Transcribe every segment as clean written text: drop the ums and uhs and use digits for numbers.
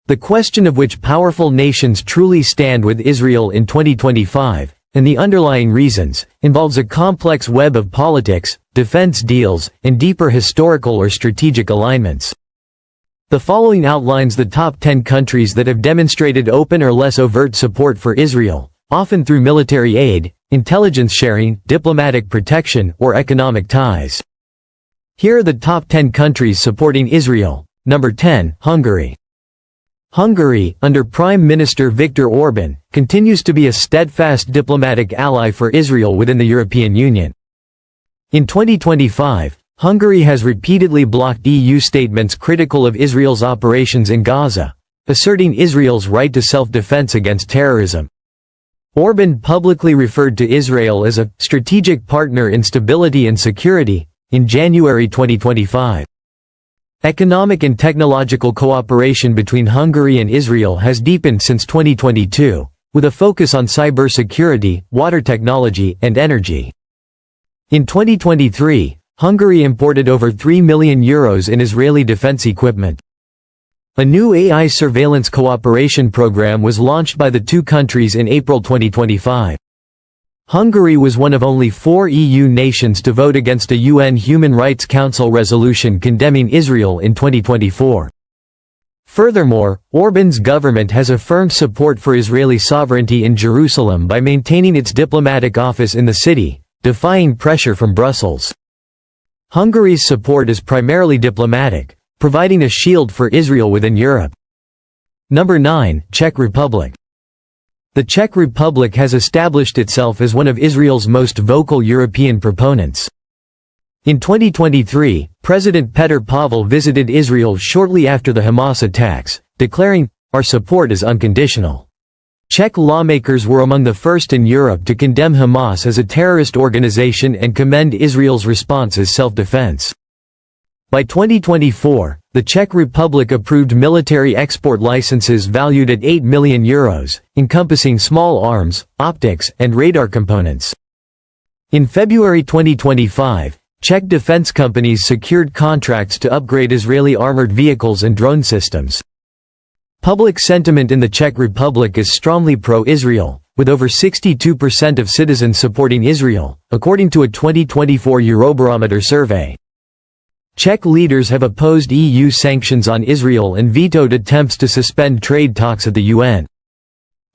The question of which powerful nations truly stand with Israel in 2025, and the underlying reasons, involves a complex web of politics, defense deals, and deeper historical or strategic alignments. The following outlines the top 10 countries that have demonstrated open or less overt support for Israel, often through military aid, intelligence sharing, diplomatic protection, or economic ties. Here are the top 10 countries supporting Israel. Number 10, Hungary. Hungary, under Prime Minister Viktor Orban, continues to be a steadfast diplomatic ally for Israel within the European Union. In 2025, Hungary has repeatedly blocked EU statements critical of Israel's operations in Gaza, asserting Israel's right to self-defense against terrorism. Orban publicly referred to Israel as a strategic partner in stability and security in January 2025. Economic and technological cooperation between Hungary and Israel has deepened since 2022, with a focus on cybersecurity, water technology, and energy. In 2023, Hungary imported over €3 million in Israeli defense equipment. A new AI surveillance cooperation program was launched by the two countries in April 2025. Hungary was one of only 4 EU nations to vote against a UN Human Rights Council resolution condemning Israel in 2024. Furthermore, Orban's government has affirmed support for Israeli sovereignty in Jerusalem by maintaining its diplomatic office in the city, defying pressure from Brussels. Hungary's support is primarily diplomatic, providing a shield for Israel within Europe. Number 9, Czech Republic. The Czech Republic has established itself as one of Israel's most vocal European proponents. In 2023, President Petr Pavel visited Israel shortly after the Hamas attacks, declaring, "Our support is unconditional." Czech lawmakers were among the first in Europe to condemn Hamas as a terrorist organization and commend Israel's response as self-defense. By 2024, the Czech Republic approved military export licenses valued at €8 million, encompassing small arms, optics, and radar components. In February 2025, Czech defense companies secured contracts to upgrade Israeli armored vehicles and drone systems. Public sentiment in the Czech Republic is strongly pro-Israel, with over 62% of citizens supporting Israel, according to a 2024 Eurobarometer survey. Czech leaders have opposed EU sanctions on Israel and vetoed attempts to suspend trade talks at the UN.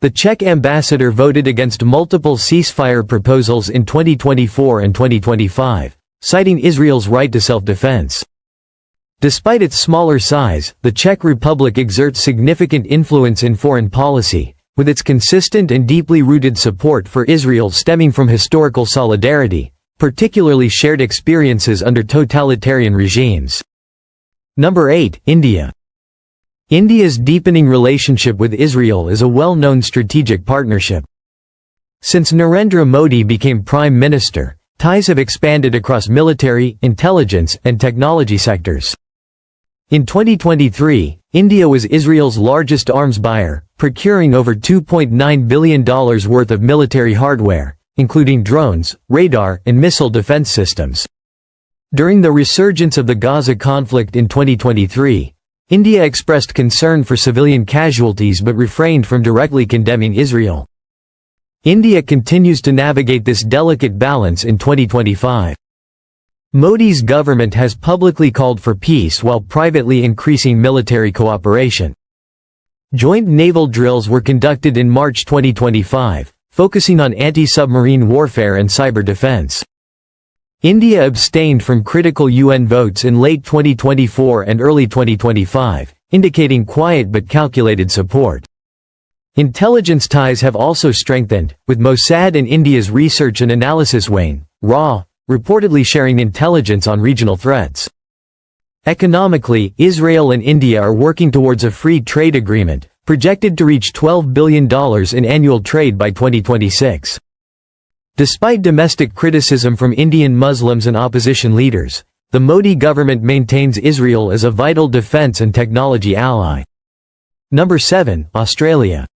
The Czech ambassador voted against multiple ceasefire proposals in 2024 and 2025, citing Israel's right to self-defense. Despite its smaller size, the Czech Republic exerts significant influence in foreign policy, with its consistent and deeply rooted support for Israel stemming from historical solidarity, particularly shared experiences under totalitarian regimes. Number 8, India. India's deepening relationship with Israel is a well-known strategic partnership. Since Narendra Modi became Prime Minister, ties have expanded across military, intelligence, and technology sectors. In 2023, India was Israel's largest arms buyer, procuring over $2.9 billion worth of military hardware, including drones, radar, and missile defense systems. During the resurgence of the Gaza conflict in 2023, India expressed concern for civilian casualties but refrained from directly condemning Israel. India continues to navigate this delicate balance in 2025. Modi's government has publicly called for peace while privately increasing military cooperation. Joint naval drills were conducted in March 2025, focusing on anti-submarine warfare and cyber defense. India abstained from critical UN votes in late 2024 and early 2025, indicating quiet but calculated support. Intelligence ties have also strengthened, with Mossad and India's research and analysis wing, RAW, reportedly sharing intelligence on regional threats. Economically, Israel and India are working towards a free trade agreement, projected to reach $12 billion in annual trade by 2026. Despite domestic criticism from Indian Muslims and opposition leaders, the Modi government maintains Israel as a vital defense and technology ally. Number 7, Australia.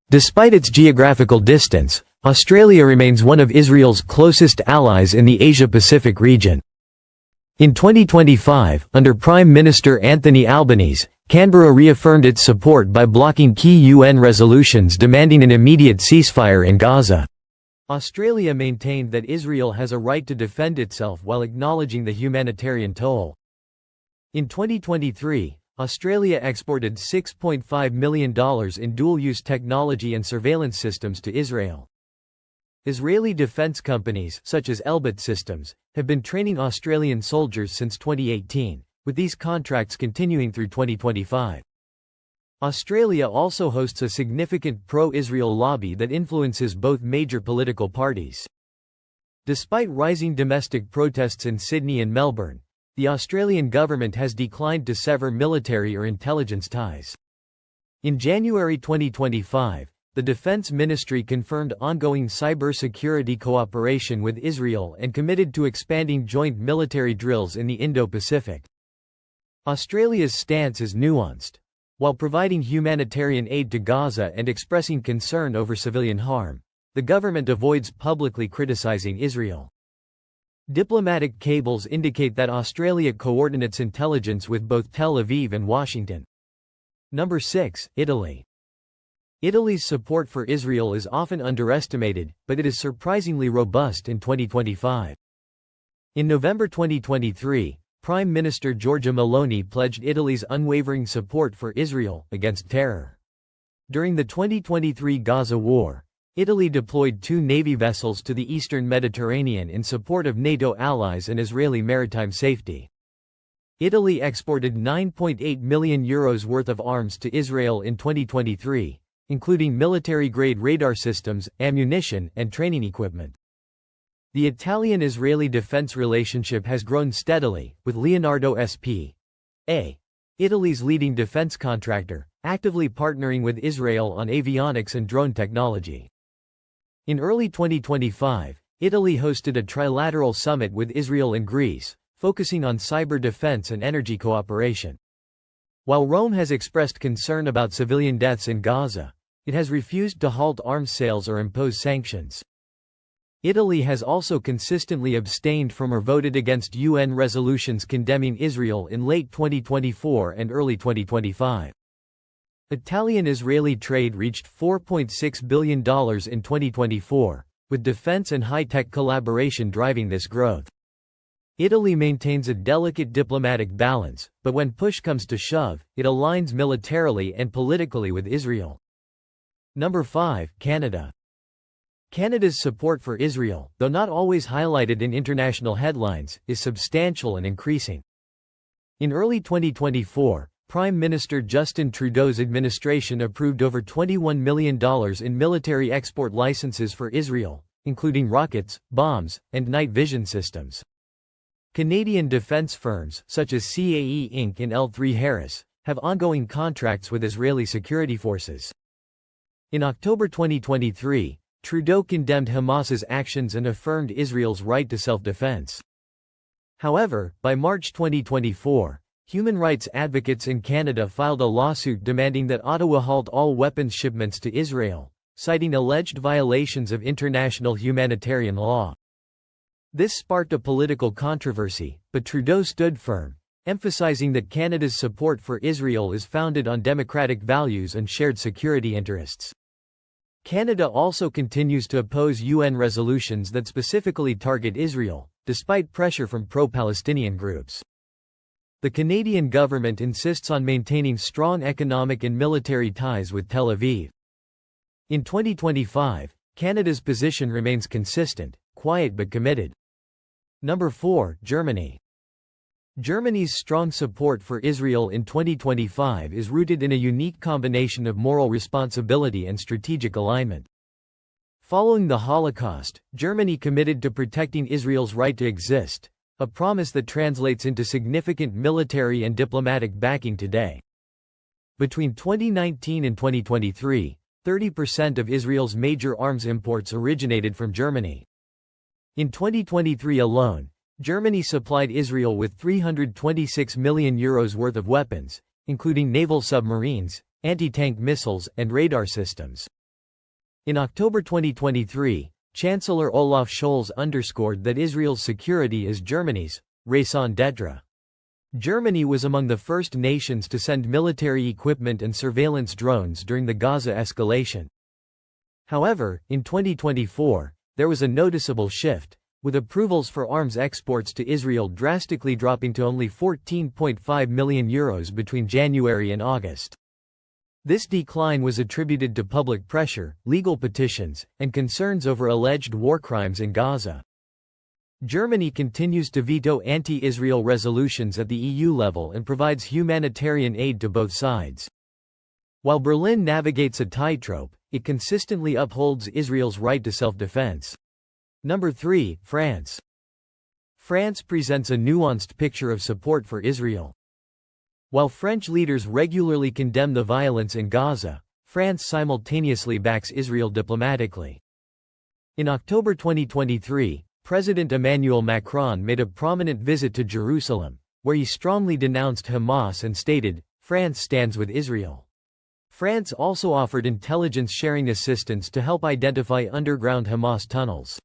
Despite its geographical distance, Australia remains one of Israel's closest allies in the Asia-Pacific region. In 2025, under Prime Minister Anthony Albanese, Canberra reaffirmed its support by blocking key UN resolutions demanding an immediate ceasefire in Gaza. Australia maintained that Israel has a right to defend itself while acknowledging the humanitarian toll. In 2023, Australia exported $6.5 million in dual-use technology and surveillance systems to Israel. Israeli defense companies, such as Elbit Systems, have been training Australian soldiers since 2018, with these contracts continuing through 2025. Australia also hosts a significant pro-Israel lobby that influences both major political parties. Despite rising domestic protests in Sydney and Melbourne, the Australian government has declined to sever military or intelligence ties. In January 2025, the Defense Ministry confirmed ongoing cybersecurity cooperation with Israel and committed to expanding joint military drills in the Indo-Pacific. Australia's stance is nuanced. While providing humanitarian aid to Gaza and expressing concern over civilian harm, the government avoids publicly criticizing Israel. Diplomatic cables indicate that Australia coordinates intelligence with both Tel Aviv and Washington. Number 6. Italy. Italy's support for Israel is often underestimated, but it is surprisingly robust in 2025. In November 2023, Prime Minister Giorgia Meloni pledged Italy's unwavering support for Israel against terror. During the 2023 Gaza war, Italy deployed 2 Navy vessels to the eastern Mediterranean in support of NATO allies and Israeli maritime safety. Italy exported €9.8 million worth of arms to Israel in 2023, including military-grade radar systems, ammunition, and training equipment. The Italian-Israeli defense relationship has grown steadily, with Leonardo S.p.A., Italy's leading defense contractor, actively partnering with Israel on avionics and drone technology. In early 2025, Italy hosted a trilateral summit with Israel and Greece, focusing on cyber defense and energy cooperation. While Rome has expressed concern about civilian deaths in Gaza, it has refused to halt arms sales or impose sanctions. Italy has also consistently abstained from or voted against UN resolutions condemning Israel in late 2024 and early 2025. Italian-Israeli trade reached $4.6 billion in 2024, with defense and high-tech collaboration driving this growth. Italy maintains a delicate diplomatic balance, but when push comes to shove, it aligns militarily and politically with Israel. Number 5. Canada. Canada's support for Israel, though not always highlighted in international headlines, is substantial and increasing. In early 2024, Prime Minister Justin Trudeau's administration approved over $21 million in military export licenses for Israel, including rockets, bombs, and night vision systems. Canadian defense firms, such as CAE Inc. and L3 Harris, have ongoing contracts with Israeli security forces. In October 2023, Trudeau condemned Hamas's actions and affirmed Israel's right to self-defense. However, by March 2024, human rights advocates in Canada filed a lawsuit demanding that Ottawa halt all weapons shipments to Israel, citing alleged violations of international humanitarian law. This sparked a political controversy, but Trudeau stood firm, emphasizing that Canada's support for Israel is founded on democratic values and shared security interests. Canada also continues to oppose UN resolutions that specifically target Israel, despite pressure from pro-Palestinian groups. The Canadian government insists on maintaining strong economic and military ties with Tel Aviv. In 2025, Canada's position remains consistent, quiet but committed. Number 4. Germany. Germany's strong support for Israel in 2025 is rooted in a unique combination of moral responsibility and strategic alignment. Following the Holocaust, Germany committed to protecting Israel's right to exist, a promise that translates into significant military and diplomatic backing today. Between 2019 and 2023, 30% of Israel's major arms imports originated from Germany. In 2023 alone, Germany supplied Israel with €326 million worth of weapons, including naval submarines, anti-tank missiles, and radar systems. In October 2023, Chancellor Olaf Scholz underscored that Israel's security is Germany's raison d'être. Germany was among the first nations to send military equipment and surveillance drones during the Gaza escalation. However, in 2024, there was a noticeable shift, with approvals for arms exports to Israel drastically dropping to only €14.5 million between January and August. This decline was attributed to public pressure, legal petitions, and concerns over alleged war crimes in Gaza. Germany continues to veto anti-Israel resolutions at the EU level and provides humanitarian aid to both sides. While Berlin navigates a tightrope, it consistently upholds Israel's right to self-defense. Number 3, France. France presents a nuanced picture of support for Israel. While French leaders regularly condemn the violence in Gaza, France simultaneously backs Israel diplomatically. In October 2023, President Emmanuel Macron made a prominent visit to Jerusalem, where he strongly denounced Hamas and stated, "France stands with Israel." France also offered intelligence-sharing assistance to help identify underground Hamas tunnels.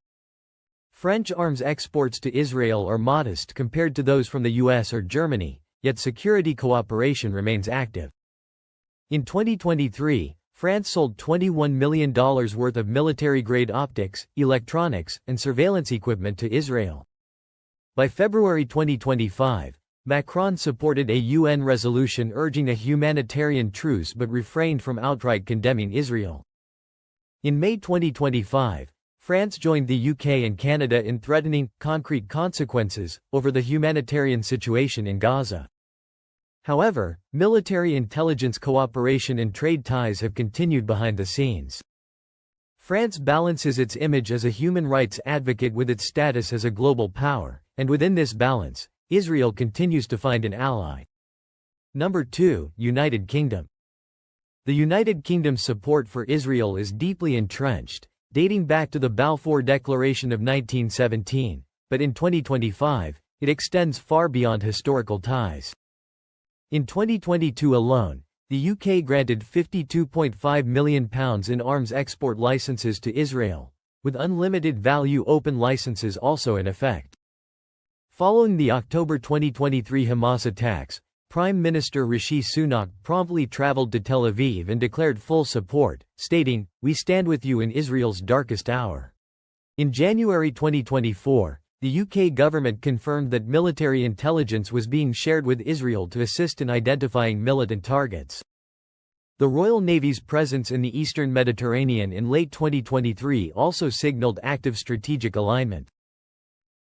French arms exports to Israel are modest compared to those from the US or Germany, yet security cooperation remains active. In 2023, France sold $21 million worth of military-grade optics, electronics, and surveillance equipment to Israel. By February 2025, Macron supported a UN resolution urging a humanitarian truce but refrained from outright condemning Israel. In May 2025, France joined the UK and Canada in threatening concrete consequences over the humanitarian situation in Gaza. However, military intelligence cooperation and trade ties have continued behind the scenes. France balances its image as a human rights advocate with its status as a global power, and within this balance, Israel continues to find an ally. Number 2, United Kingdom. The United Kingdom's support for Israel is deeply entrenched, dating back to the Balfour Declaration of 1917, but in 2025, it extends far beyond historical ties. In 2022 alone, the UK granted £52.5 million in arms export licenses to Israel, with unlimited value open licenses also in effect. Following the October 2023 Hamas attacks, Prime Minister Rishi Sunak promptly traveled to Tel Aviv and declared full support, stating, "We stand with you in Israel's darkest hour." In January 2024, the UK government confirmed that military intelligence was being shared with Israel to assist in identifying militant targets. The Royal Navy's presence in the eastern Mediterranean in late 2023 also signaled active strategic alignment.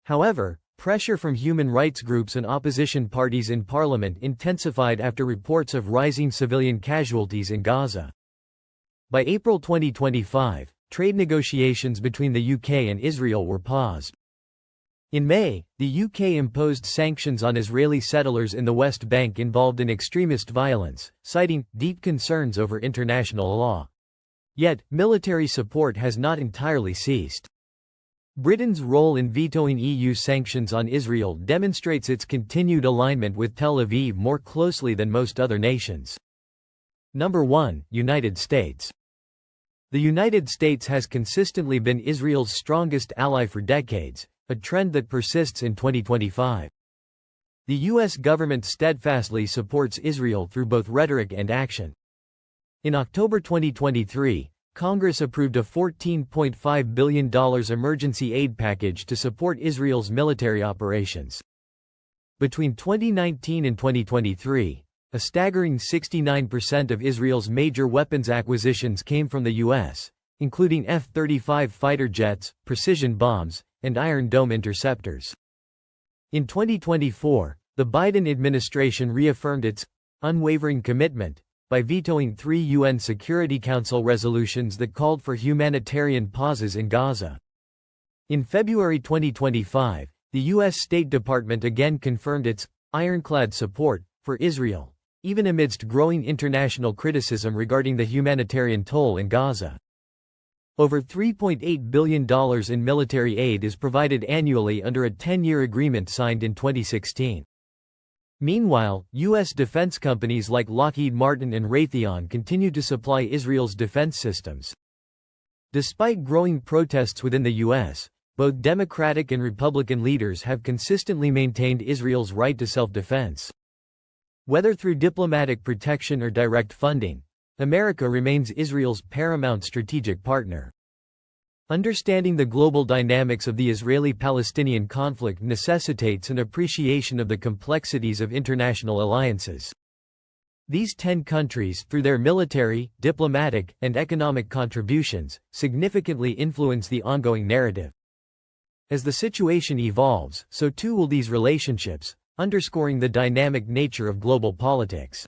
However, pressure from human rights groups and opposition parties in parliament intensified after reports of rising civilian casualties in Gaza. By April 2025, trade negotiations between the UK and Israel were paused. In May, the UK imposed sanctions on Israeli settlers in the West Bank involved in extremist violence, citing deep concerns over international law. Yet, military support has not entirely ceased. Britain's role in vetoing EU sanctions on Israel demonstrates its continued alignment with Tel Aviv more closely than most other nations. Number 1, United States. The United States has consistently been Israel's strongest ally for decades, a trend that persists in 2025. The U.S. government steadfastly supports Israel through both rhetoric and action. In October 2023, Congress approved a $14.5 billion emergency aid package to support Israel's military operations. Between 2019 and 2023, a staggering 69% of Israel's major weapons acquisitions came from the U.S., including F-35 fighter jets, precision bombs, and Iron Dome interceptors. In 2024, the Biden administration reaffirmed its unwavering commitment by vetoing 3 UN Security Council resolutions that called for humanitarian pauses in Gaza. In February 2025, the U.S. State Department again confirmed its ironclad support for Israel, even amidst growing international criticism regarding the humanitarian toll in Gaza. Over $3.8 billion in military aid is provided annually under a 10-year agreement signed in 2016. Meanwhile, U.S. defense companies like Lockheed Martin and Raytheon continue to supply Israel's defense systems. Despite growing protests within the U.S., both Democratic and Republican leaders have consistently maintained Israel's right to self-defense. Whether through diplomatic protection or direct funding, America remains Israel's paramount strategic partner. Understanding the global dynamics of the Israeli-Palestinian conflict necessitates an appreciation of the complexities of international alliances. These 10 countries, through their military, diplomatic, and economic contributions, significantly influence the ongoing narrative. As the situation evolves, so too will these relationships, underscoring the dynamic nature of global politics.